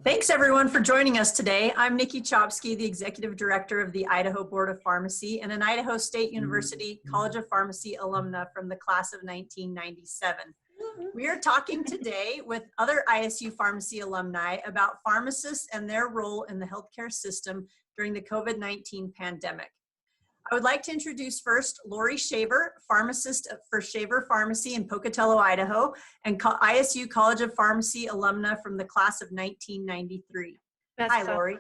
Thanks everyone for joining us today. I'm Nikki Chopsky, the Executive Director of the Idaho Board of Pharmacy and an Idaho State University College of Pharmacy alumna from the class of 1997. We are talking today with other ISU pharmacy alumni about pharmacists and their role in the healthcare system during the COVID-19 pandemic. I would like to introduce first Lori Shaver, pharmacist for Shaver Pharmacy in Pocatello, Idaho, and ISU College of Pharmacy alumna from the class of 1993. Hi, Lori.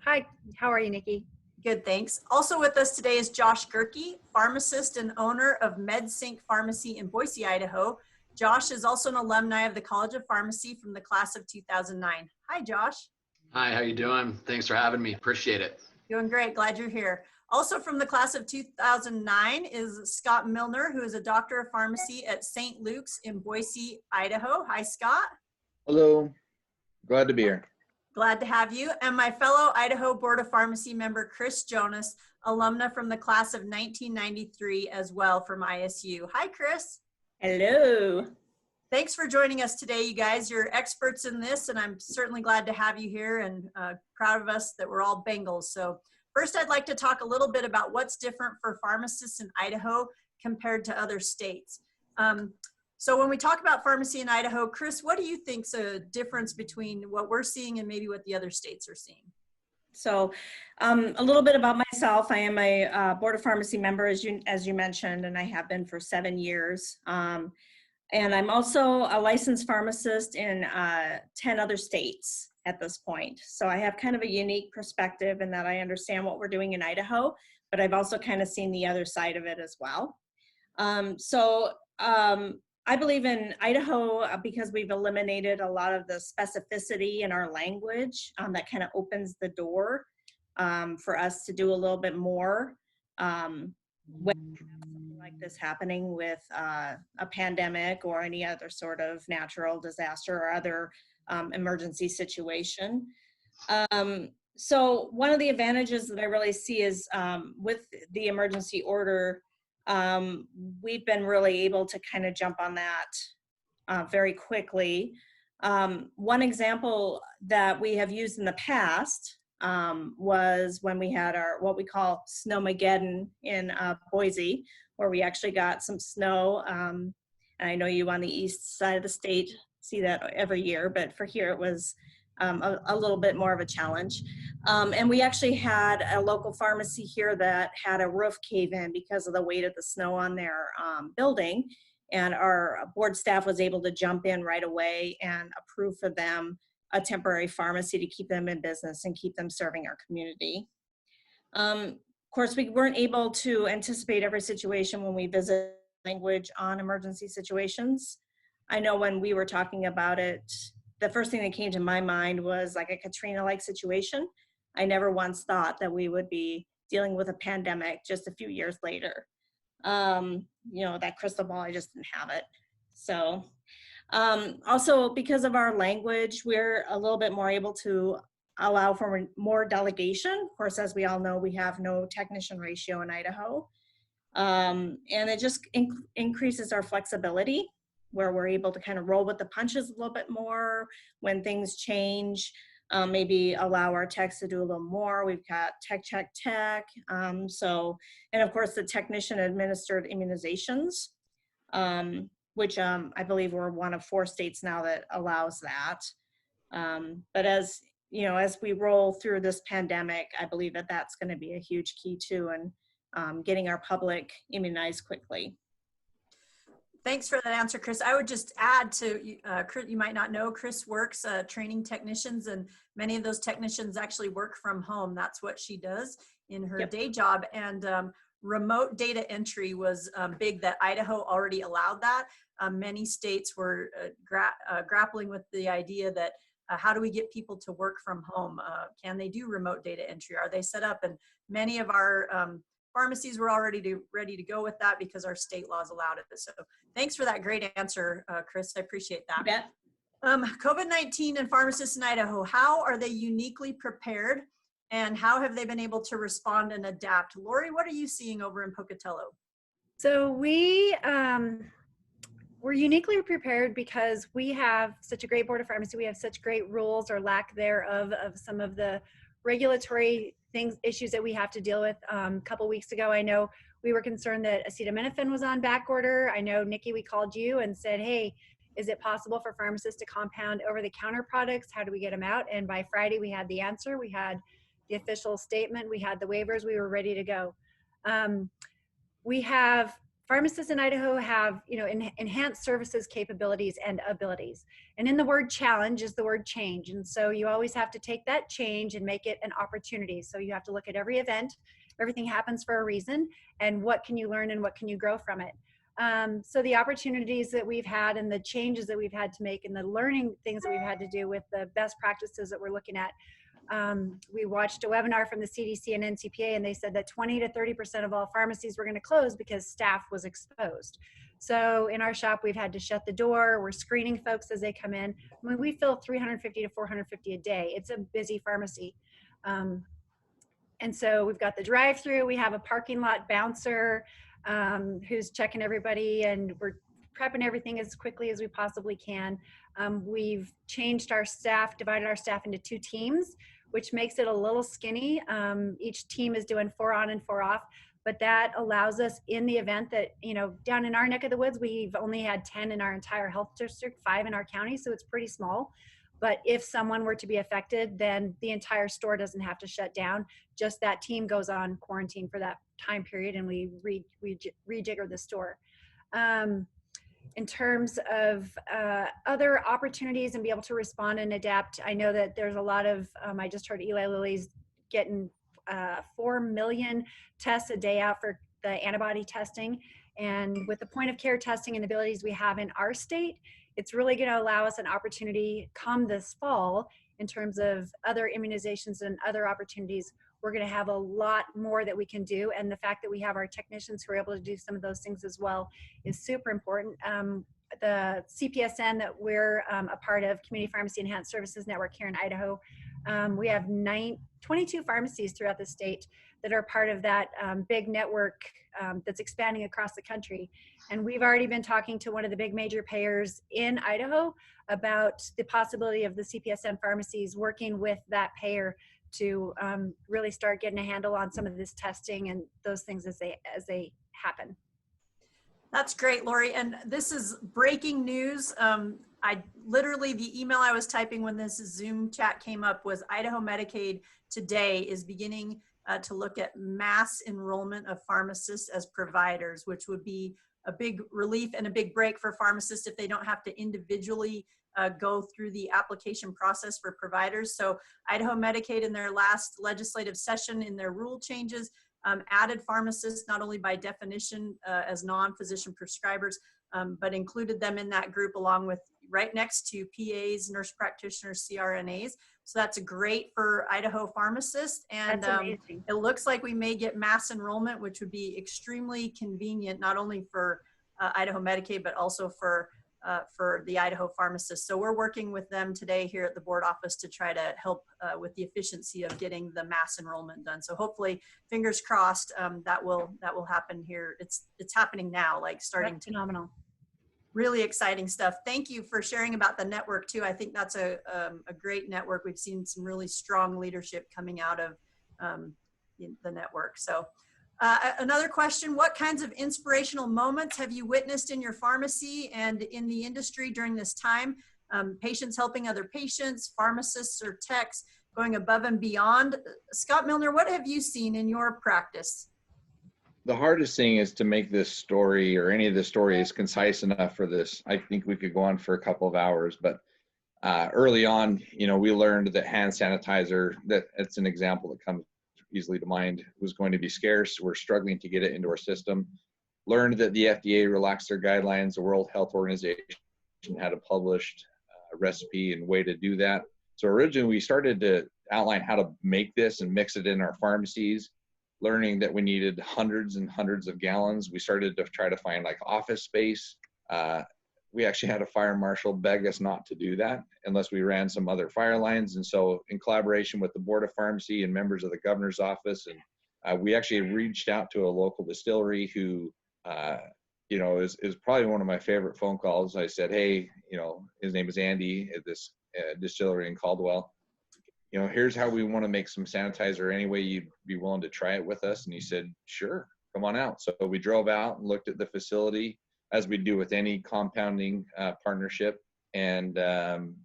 Hi, how are you, Nikki? Good, thanks. Also with us today is Josh Gerke, pharmacist and owner of MedSync Pharmacy in Boise, Idaho. Josh is also an alumni of the College of Pharmacy from the class of 2009. Hi, Josh. Hi, how you doing? Thanks for having me. Appreciate it. Doing great. Glad you're here. Also from the class of 2009 is Scott Milner, who is a doctor of pharmacy at St. Luke's in Boise, Idaho. Hi, Scott. Hello. Glad to be here. Glad to have you. And my fellow Idaho Board of Pharmacy member, Chris Jonas, alumna from the class of 1993 as well from ISU. Hi, Chris. Hello. Thanks for joining us today, you guys. You're experts in this, and I'm certainly glad to have you here and proud of us that we're all Bengals. So first, I'd like to talk a little bit about what's different for pharmacists in Idaho compared to other states. So when we talk about pharmacy in Idaho, Chris, what do you think's a difference between what we're seeing and maybe what the other states are seeing? So a little bit about myself. I am a Board of Pharmacy member, as you mentioned, and I have been for 7 years. And I'm also a licensed pharmacist in 10 other states at this point. So I have kind of a unique perspective in that I understand what we're doing in Idaho, but I've also kind of seen the other side of it as well. I believe in Idaho because we've eliminated a lot of the specificity in our language that kind of opens the door for us to do a little bit more when we have something like this happening with a pandemic or any other sort of natural disaster or other emergency situation. So one of the advantages that I really see is with the emergency order, we've been really able to kind of jump on that very quickly. One example that we have used in the past was when we had our what we call Snowmageddon in Boise, where we actually got some snow. And I know you on the east side of the state see that every year, but for here it was a little bit more of a challenge. And we actually had a local pharmacy here that had a roof cave in because of the weight of the snow on their building. And our board staff was able to jump in right away and approve for them a temporary pharmacy to keep them in business and keep them serving our community. Of course, we weren't able to anticipate every situation when we visit language on emergency situations. I know when we were talking about it, the first thing that came to my mind was like a Katrina-like situation. I never once thought that we would be dealing with a pandemic just a few years later. You know, that crystal ball, I just didn't have it. So also because of our language, we're a little bit more able to allow for more delegation. Of course, as we all know, we have no technician ratio in Idaho. And it just increases our flexibility, where we're able to kind of roll with the punches a little bit more when things change, maybe allow our techs to do a little more. We've got tech. And of course the technician administered immunizations, which I believe we're one of 4 states now that allows that. But as you know, as we roll through this pandemic, I believe that that's going to be a huge key too, and getting our public immunized quickly. Thanks for that answer, Chris. I would just add to, you might not know, Chris works training technicians, and many of those technicians actually work from home. That's what she does in her day job. And remote data entry was big that Idaho already allowed that. Many states were grappling with the idea that how do we get people to work from home? Can they do remote data entry? Are they set up? And many of our pharmacies were already ready to go with that because our state laws allowed it. So thanks for that great answer, Chris. I appreciate that. You bet. COVID-19 and pharmacists in Idaho, how are they uniquely prepared, and how have they been able to respond and adapt? Lori, what are you seeing over in Pocatello? So we We're uniquely prepared because we have such a great board of pharmacy. We have such great rules or lack thereof of some of the regulatory issues that we have to deal with. A couple weeks ago, I know we were concerned that acetaminophen was on back order. I know, Nikki, we called you and said, hey, is it possible for pharmacists to compound over-the-counter products? How do we get them out? And by Friday, we had the answer. We had the official statement. We had the waivers. We were ready to go. We have pharmacists in Idaho have, enhanced services capabilities and abilities. And in the word challenge is the word change. And so you always have to take that change and make it an opportunity. So you have to look at every event. Everything happens for a reason. And what can you learn and what can you grow from it? So the opportunities that we've had and the changes that we've had to make and the learning things that we've had to do with the best practices that we're looking at. We watched a webinar from the CDC and NCPA, and they said that 20 to 30% of all pharmacies were going to close because staff was exposed. So in our shop, we've had to shut the door. We're screening folks as they come in. I mean, we fill 350 to 450 a day. It's a busy pharmacy. And so we've got the drive-through. We have a parking lot bouncer who's checking everybody, and we're prepping everything as quickly as we possibly can. We've changed our staff, divided our staff into 2 teams, which makes it a little skinny. Each team is doing 4 on and 4 off, but that allows us in the event that, down in our neck of the woods, we've only had 10 in our entire health district, 5 in our county, so it's pretty small. But if someone were to be affected, then the entire store doesn't have to shut down. Just that team goes on quarantine for that time period, and we rejigger the store. In terms of other opportunities and be able to respond and adapt, I know that there's a lot of, I just heard Eli Lilly's getting 4 million tests a day out for the antibody testing. And with the point of care testing and abilities we have in our state, it's really going to allow us an opportunity come this fall in terms of other immunizations and other opportunities. We're going to have a lot more that we can do. And the fact that we have our technicians who are able to do some of those things as well is super important. The CPSN that we're a part of, Community Pharmacy Enhanced Services Network here in Idaho, we have 22 pharmacies throughout the state that are part of that big network that's expanding across the country. And we've already been talking to one of the big major payers in Idaho about the possibility of the CPSN pharmacies working with that payer to really start getting a handle on some of this testing and those things as they happen. That's great, Lori. And this is breaking news. The email I was typing when this Zoom chat came up was Idaho Medicaid today is beginning to look at mass enrollment of pharmacists as providers, which would be a big relief and a big break for pharmacists if they don't have to individually go through the application process for providers. So Idaho Medicaid in their last legislative session in their rule changes added pharmacists not only by definition as non-physician prescribers, but included them in that group along with right next to PAs, nurse practitioners, CRNAs. So that's great for Idaho pharmacists. And it looks like we may get mass enrollment, which would be extremely convenient, not only for Idaho Medicaid, but also for the Idaho pharmacists. So we're working with them today here at the board office to try to help with the efficiency of getting the mass enrollment done. So hopefully, fingers crossed, that will happen here. It's happening now, like starting. That's phenomenal. Really exciting stuff. Thank you for sharing about the network too. I think that's a great network. We've seen some really strong leadership coming out of the network. So another question, what kinds of inspirational moments have you witnessed in your pharmacy and in the industry during this time? Patients helping other patients, pharmacists or techs going above and beyond. Scott Milner, what have you seen in your practice? The hardest thing is to make this story or any of the stories concise enough for this. I think we could go on for a couple of hours, but early on, we learned that hand sanitizer, that's an example that comes easily to mind, was going to be scarce. We're struggling to get it into our system. Learned that the FDA relaxed their guidelines. The World Health Organization had a published recipe and way to do that. So originally we started to outline how to make this and mix it in our pharmacies. Learning that we needed hundreds and hundreds of gallons, we started to try to find like office space. We actually had a fire marshal beg us not to do that unless we ran some other fire lines. And so in collaboration with the Board of Pharmacy and members of the governor's office, and we actually reached out to a local distillery who you know, is probably one of my favorite phone calls. I said, hey, you know, his name is Andy at this distillery in Caldwell. You know, here's how we want to make some sanitizer. Any way you'd be willing to try it with us? And he said, sure, come on out. So we drove out and looked at the facility, as we do with any compounding partnership. And,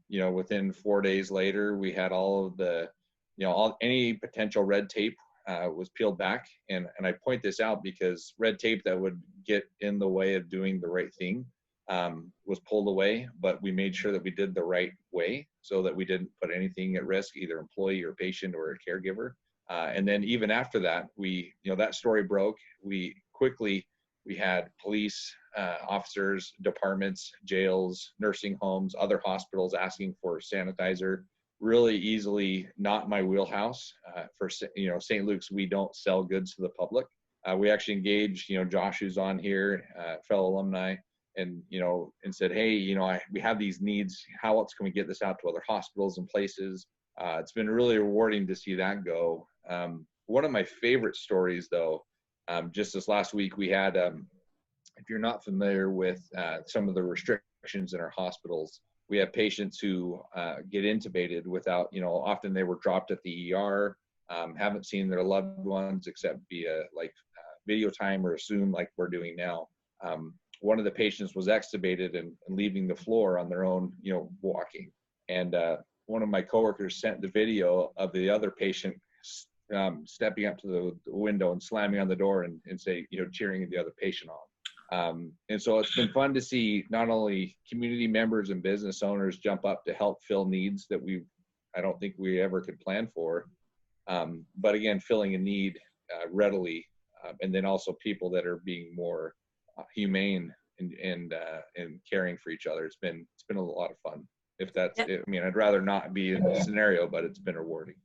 you know, within 4 days later, we had all of the, you know, any potential red tape was peeled back. And I point this out because red tape that would get in the way of doing the right thing was pulled away, but we made sure that we did the right way so that we didn't put anything at risk, either employee or patient or a caregiver. And then even after that, you know, that story broke. We had police officers, departments, jails, nursing homes, other hospitals asking for sanitizer. Really easily not my wheelhouse. For, you know, St. Luke's, we don't sell goods to the public. We actually engaged, you know, Josh, who's on here, fellow alumni, and, you know, and said, hey, you know, we have these needs. How else can we get this out to other hospitals and places? It's been really rewarding to see that go. One of my favorite stories, though, just this last week, we had, if you're not familiar with some of the restrictions in our hospitals, we have patients who get intubated without, you know, often they were dropped at the ER, haven't seen their loved ones except via like video time or Zoom like we're doing now. One of the patients was extubated and leaving the floor on their own, you know, walking. And one of my coworkers sent the video of the other patient stepping up to the window and slamming on the door and say, you know, cheering the other patient on. And so it's been fun to see not only community members and business owners jump up to help fill needs that I don't think we ever could plan for, but again, filling a need readily, and then also people that are being more humane and caring for each other. It's been a lot of fun. If that's, I mean, I'd rather not be in the scenario, but it's been rewarding.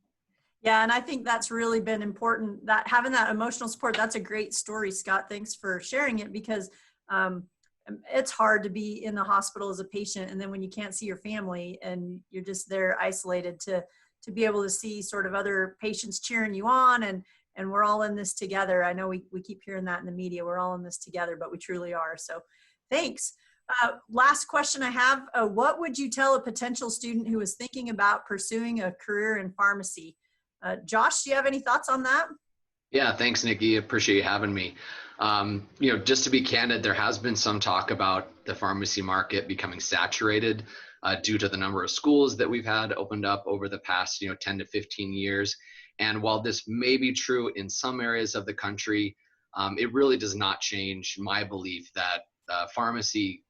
Yeah, and I think that's really been important, that having that emotional support. That's a great story, Scott. Thanks for sharing it, because it's hard to be in the hospital as a patient, and then when you can't see your family and you're just there isolated, to be able to see sort of other patients cheering you on, and we're all in this together. I know we keep hearing that in the media, we're all in this together, but we truly are. So thanks. Last question I have, what would you tell a potential student who is thinking about pursuing a career in pharmacy? Josh, do you have any thoughts on that? Yeah, thanks, Nikki. Appreciate you having me. You know, just to be candid, there has been some talk about the pharmacy market becoming saturated due to the number of schools that we've had opened up over the past, 10 to 15 years. And while this may be true in some areas of the country, it really does not change my belief that pharmacy,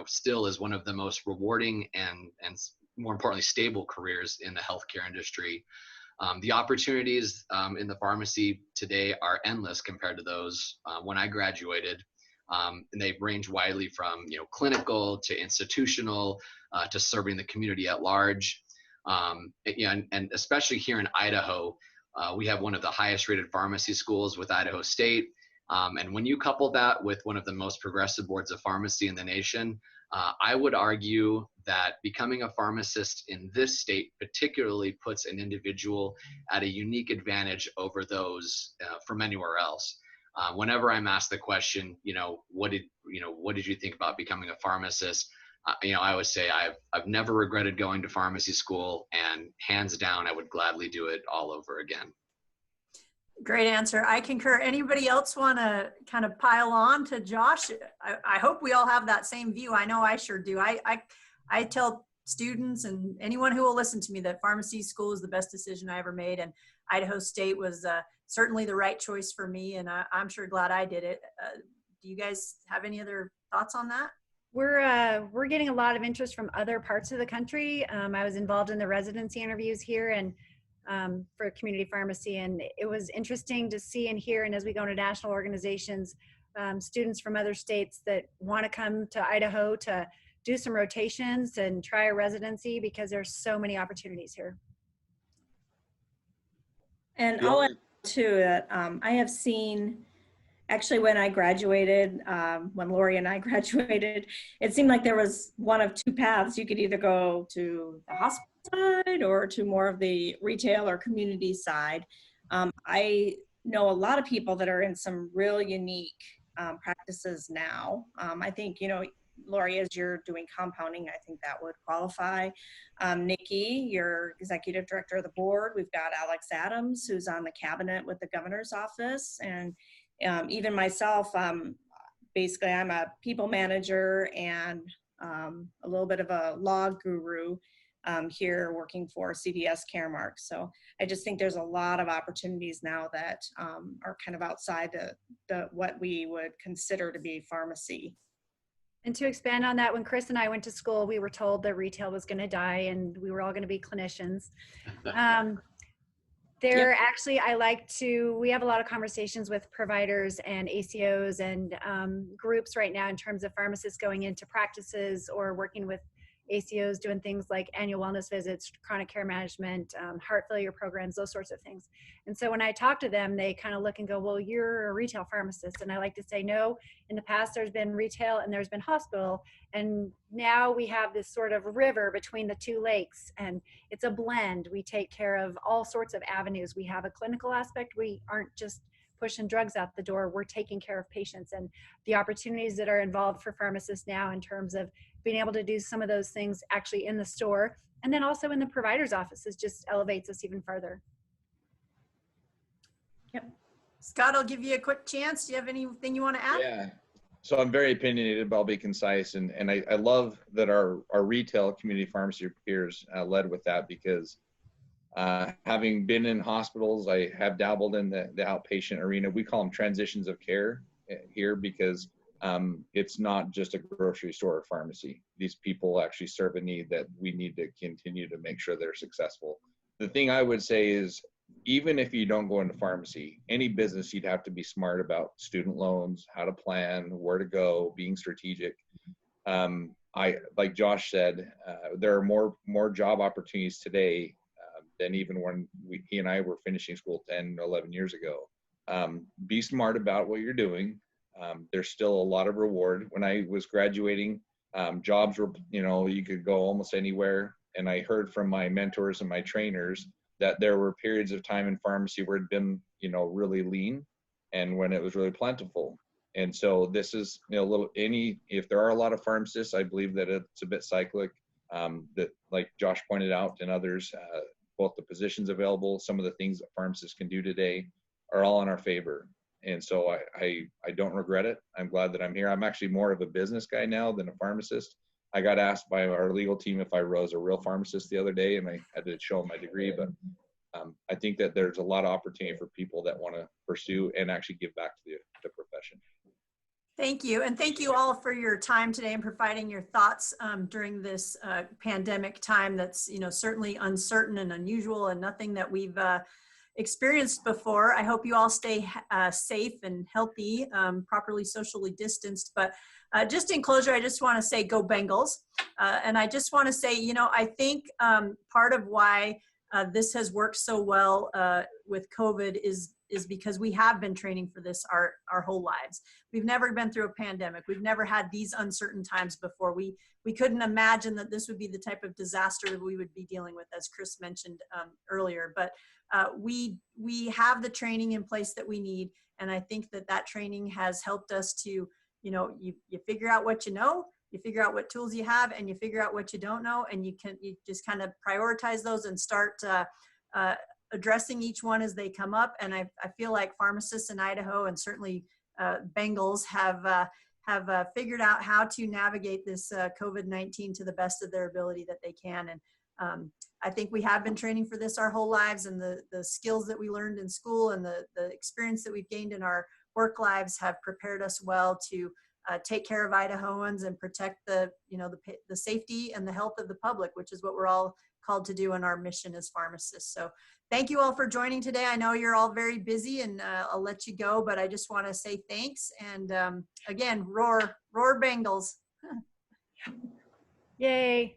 still is one of the most rewarding and more importantly, stable careers in the healthcare industry. The opportunities in the pharmacy today are endless compared to those when I graduated. And they range widely from, clinical to institutional to serving the community at large. And especially here in Idaho, we have one of the highest rated pharmacy schools with Idaho State. And when you couple that with one of the most progressive boards of pharmacy in the nation, I would argue that becoming a pharmacist in this state particularly puts an individual at a unique advantage over those from anywhere else. Whenever I'm asked the question, what did you think about becoming a pharmacist? I always say I've never regretted going to pharmacy school, and hands down, I would gladly do it all over again. Great answer. I concur. Anybody else want to kind of pile on to Josh? I hope we all have that same view. I know I sure do. I tell students and anyone who will listen to me that pharmacy school is the best decision I ever made, and Idaho State was certainly the right choice for me, and I'm sure glad I did it. Do you guys have any other thoughts on that? We're getting a lot of interest from other parts of the country. I was involved in the residency interviews here and for community pharmacy, and it was interesting to see and hear, and as we go into national organizations, students from other states that want to come to Idaho to do some rotations and try a residency, because there's so many opportunities here. And I'll add too that I have seen, actually when I graduated, when Lori and I graduated, it seemed like there was one of two paths. You could either go to the hospital side or to more of the retail or community side. I know a lot of people that are in some real unique practices now. I think, you know, Lori, as you're doing compounding, I think that would qualify. Nikki, you're executive director of the board. We've got Alex Adams, who's on the cabinet with the governor's office. And even myself, basically I'm a people manager and a little bit of a law guru here working for CVS Caremark. So I just think there's a lot of opportunities now that are kind of outside what we would consider to be pharmacy. And to expand on that, when Chris and I went to school, we were told that retail was going to die and we were all going to be clinicians. There actually, we have a lot of conversations with providers and ACOs and groups right now in terms of pharmacists going into practices or working with ACOs doing things like annual wellness visits, chronic care management, heart failure programs, those sorts of things. And so when I talk to them, they kind of look and go, well, you're a retail pharmacist. And I like to say, no, in the past, there's been retail and there's been hospital. And now we have this sort of river between the two lakes, and it's a blend. We take care of all sorts of avenues. We have a clinical aspect. We aren't just pushing drugs out the door. We're taking care of patients, and the opportunities that are involved for pharmacists now in terms of being able to do some of those things actually in the store and then also in the provider's offices just elevates us even further. Yep. Scott, I'll give you a quick chance. Do you have anything you want to add? Yeah. So I'm very opinionated, but I'll be concise. And I love that our retail community pharmacy peers led with that, because having been in hospitals, I have dabbled in the outpatient arena. We call them transitions of care here, because it's not just a grocery store or pharmacy. These people actually serve a need that we need to continue to make sure they're successful. The thing I would say is, even if you don't go into pharmacy, any business, you'd have to be smart about student loans, how to plan, where to go, being strategic. Like Josh said, there are more job opportunities today than even when he and I were finishing school 10, 11 years ago. Be smart about what you're doing. There's still a lot of reward. When I was graduating, jobs were, you could go almost anywhere. And I heard from my mentors and my trainers that there were periods of time in pharmacy where it had been, really lean, and when it was really plentiful. And so this is, if there are a lot of pharmacists, I believe that it's a bit cyclic, that, like Josh pointed out and others, both the positions available, some of the things that pharmacists can do today are all in our favor. And so I don't regret it. I'm glad that I'm here. I'm actually more of a business guy now than a pharmacist. I got asked by our legal team if I was a real pharmacist the other day, and I had to show them my degree. But I think that there's a lot of opportunity for people that want to pursue and actually give back to the profession. Thank you. And thank you all for your time today and providing your thoughts during this pandemic time that's, certainly uncertain and unusual and nothing that we've experienced before. I hope you all stay safe and healthy, properly socially distanced. But just in closure, I just want to say, go Bengals. And I just want to say, I think part of why this has worked so well with COVID is because we have been training for this our whole lives. We've never been through a pandemic. We've never had these uncertain times before. We couldn't imagine that this would be the type of disaster that we would be dealing with, as Chris mentioned earlier. But we have the training in place that we need. And I think that training has helped us to, you figure out what you know, you figure out what tools you have, and you figure out what you don't know, and you just kind of prioritize those and start addressing each one as they come up. And I feel like pharmacists in Idaho, and certainly Bengals, have figured out how to navigate this COVID-19 to the best of their ability that they can. And I think we have been training for this our whole lives, and the skills that we learned in school and the experience that we've gained in our work lives have prepared us well to take care of Idahoans and protect the safety and the health of the public, which is what we're all called to do in our mission as pharmacists. So thank you all for joining today. I know you're all very busy, and I'll let you go, but I just want to say thanks. And again, roar Bengals. Yay.